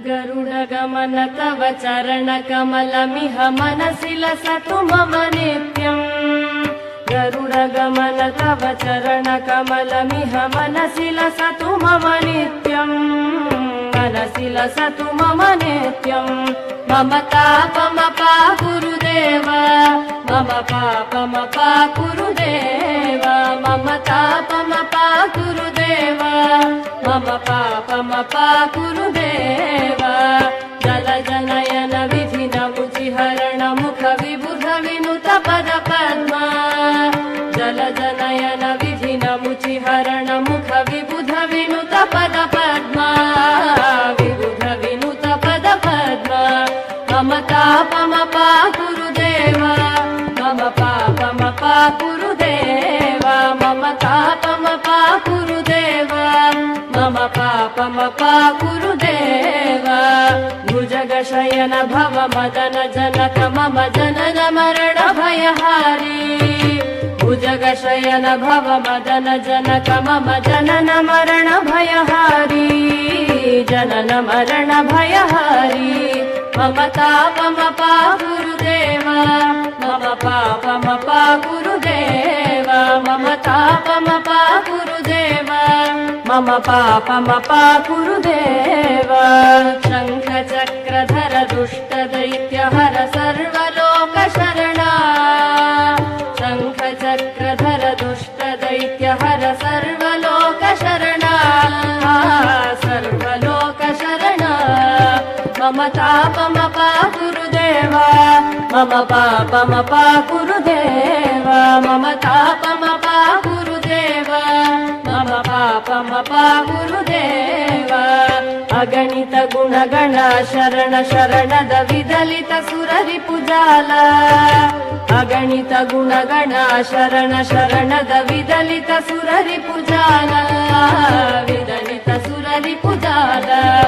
गरुडगमन तव चरणकमलमिह मनसि लसतु मम नित्यम् गरुडगमन तव चरणकमलमिह मनसि लसतु मम नित्यम् मनसि लसतु मम नित्यम् मम तापमपा गुरुदेव मम पापमपा गुरुदेव मम तापमपा गुरुदेव मम पापमपा गुरुदेव जलजनयन विधिन मुचिहरण मुख विबुध विनुत पद पद्मा जलजनयन विधिन मुचिहरण मुख विबुध विनुत पद पद्मा विबुध विनुत पद पद्मा मम तापमपा गुरुदेव मम पापमपा गुरुदेव मम तापमपा गुरुदेव मम पापमपा गुरुदेव भुजगशयन भव मदन जनक मम जनन मरण भयहारी भुजगशयन भव मदन जनक मम जनन मरण भयहारी जनन मरण भयहारी मम तापमपा गुरुदेव मम पापमपा गुरुदेव मम तापमपा गुरुदेव मम पापमपा गुरुदेव शङ्ख चक्रधर दुष्ट दैत्यहर सर्वलोकशरणा शङ्ख चक्रधर दुष्ट दैत्यहर सर्वलोकशरणा सर्वलोकशरणा मम तापमपा गुरुदेव मम पापमपा गुरुदेव मम तापमपा गुरुदेव मम पापमपा गुरुदेव अगणित गुणगण शरण शरणद विदलित सुररिपुजाल अगणित गुणगण शरण शरणद विदलित सुररिपुजाल